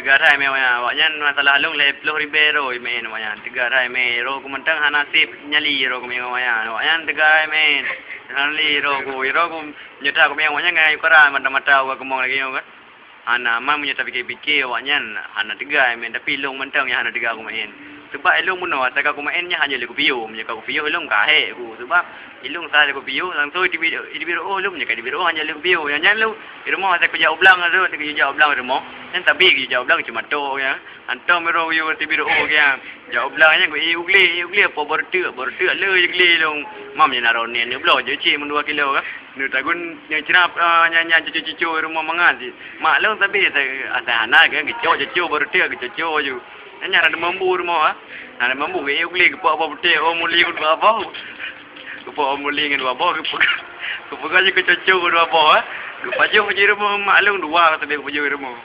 Tegarai me wanya. Waknya masalah long le 10 ribu me wanya. Tegarai me ro ku mentang hanasip nyali ro ku me wanya. Waknya tegarai me nyali ro ku nyeta ku me wanya ngai kora mata-mata ku mong lagi kan. Hana mam nyeta fikir-fikir waknya hana tegarai me tapi long mentang ya hana tegarai ku main. Sebab ilung muno ataka ku mainnya hanya le ku piu, nya ku piu ilung kahe ku sebab ilung sa le ku piu langsung di biro ilung nya di biro hanya le ku piu yang lu di rumah saya kerja ublang tu kerja ublang rumah yang tapi kerja ublang cuma to ya anto mero yu di biro ya kerja ublangnya ku ugli apa bortu le ugli ilung mam nya naron ni blo je ci mun 2 kilo kan nu tagun yang cerap nya cucu rumah mangati maklum tapi ada anak kan cucu bortu cucu ju Nanya ada mambu rumah, ada mambu ke ugli ke apa betul, muli ke apa, ke apa muli ke apa, ke apa je ke cucu ke apa, ke baju rumah maklum 2 tapi ke baju rumah.